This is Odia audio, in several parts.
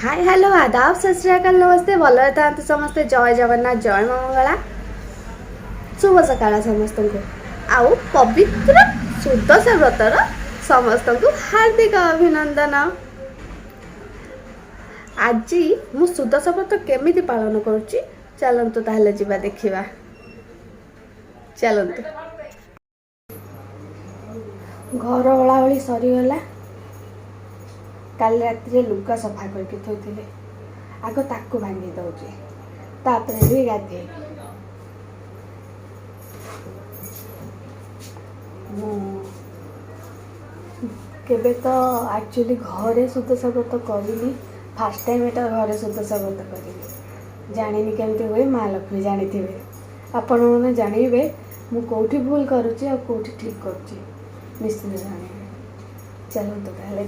हाय हेलो आदाब सत श्री अकाल नमस्ते भल था समस्ते जय जगन्नाथ जय मां मंगला शुभ सकाळ समस्त को आउ पवित्र सुदशा व्रतर समस्त को हार्दिक अभिनंदन। आज मु सुदशा व्रत केमिति पालन करुच्ची चलतु ताहले जीवा देखिबा। चलतु घर ओलाओली सरीगला। काली राति लुगा सफा करके थोइथिले आग ताकू भांगी दउची तापरे भी गाधे केबे तो एक्चुअली घरे सुदशा व्रत करिनी फास्ट टाइम एटा घरे सुदशा व्रत करिनी जानिनी केमती हुए माँ लक्ष्मी जानी थे आपण मैंने जानवे मु कौटी भूल करुच्ची आ कौटी ठीक करुच्ची निश्चित जानवे। चलते ताले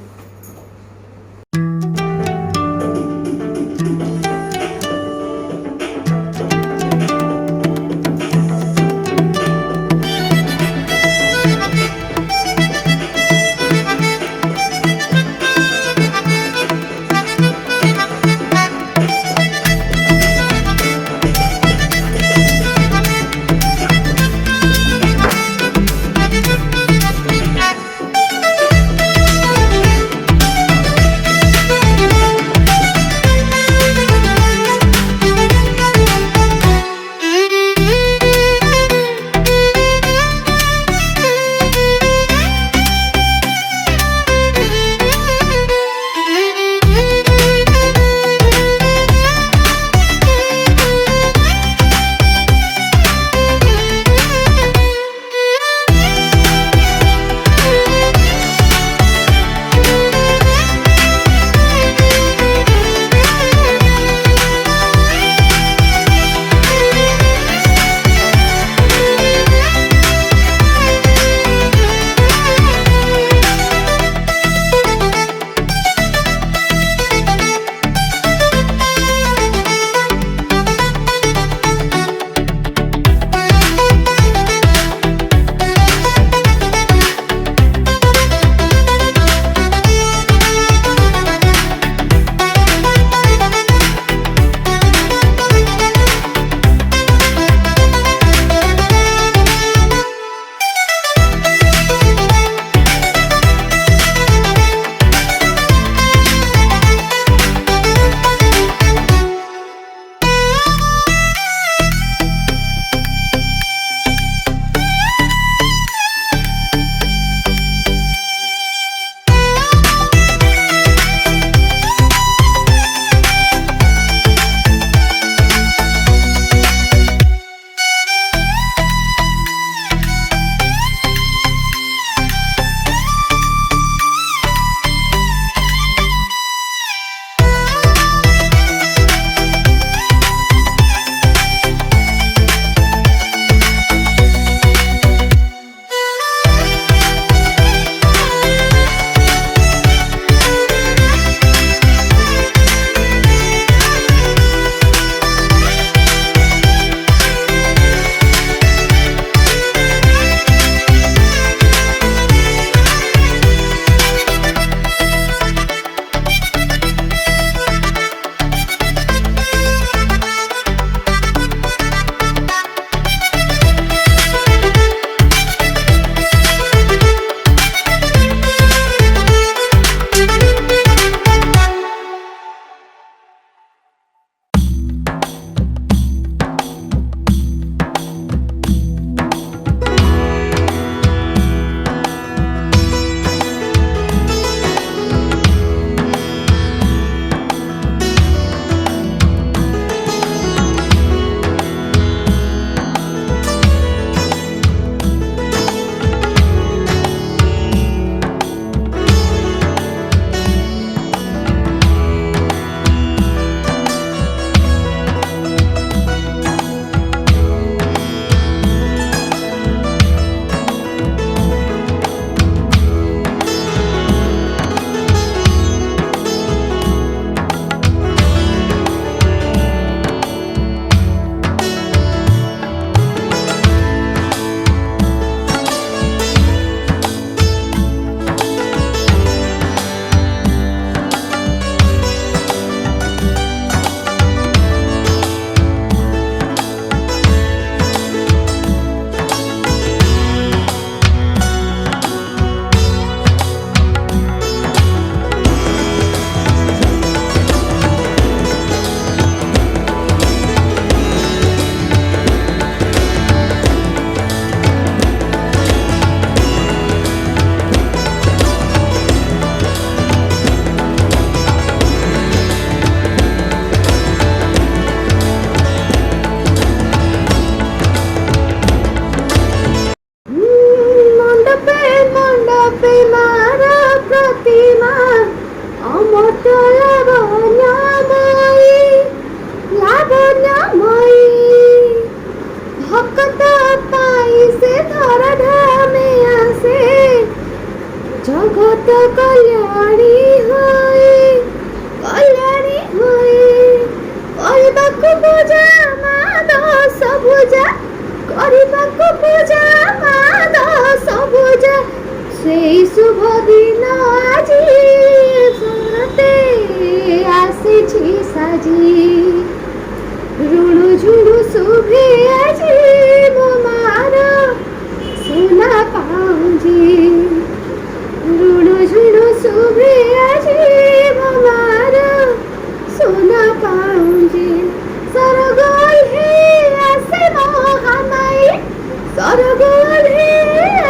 ଲାବଣ୍ୟମୟୀ ଭକ୍ତ ପାଇ ସେ ଧରାଧାମେ ଆସେ ଜଗତ କଲ୍ୟାଣୀ ହୋଇ କରିବାକୁ ପୂଜା ମା ଦଶ ଭୁଜା କରିବାକୁ ପୂଜା ମା ଦଶ ଭୁଜା ସେଇ ଶୁଭ ଦିନ ଆଜି ସୁରତେ ଆସିଛି ସାଜି ରୁଣୁ ଝୁଣୁ ଶୁଭେ ଆଜି ମୋ ମାର ସୁନା ପାଉଁଜି ରୁଣୁ ଝୁଣୁ ଶୁଭେ ଆଜି ମୋ ମାର ସୁନା ପାଉଁଜି ସରଗୋଲ ହେ ଆସେ ମହାମାଇ ସରଗୋଲ ହେ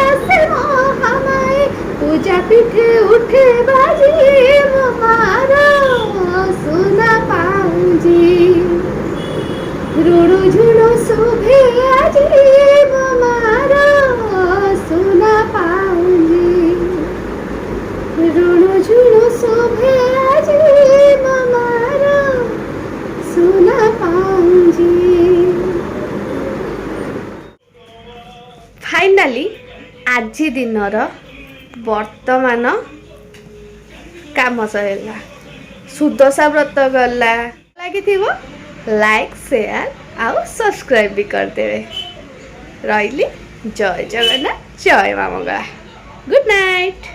ଆସେ ମହାମାଇ ପୂଜା ପିଠେ ଉଠେ ବାଜି ମୋ ମାର ସୁନା ପାଉଁଜି ରୁଣୁ ଝୁଣୁ ଶୁଭେ ଆଜି ମୋ ମାର ସୁନା ପାଉଁଜି ରୁଣୁ ଝୁଣୁ ଶୁଭେ ଆଜି ମୋ ମାର ସୁନା ପାଉଁଜି। ଫାଇନାଲି ଆଜି ଦିନର ବର୍ତ୍ତମାନ କାମ ସରିଲା ସୁଦଶା ବ୍ରତ ଗଲା ଲାଗିଥିବ ଲାଇକ୍ ସେୟାର ଆଉ ସବସ୍କ୍ରାଇବ୍ ବି କରିଦେବେ ରହିଲି ଜୟ ଜଗନ୍ନାଥ ଜୟ ମା ମଙ୍ଗଳା ଗୁଡ୍ ନାଇଟ୍।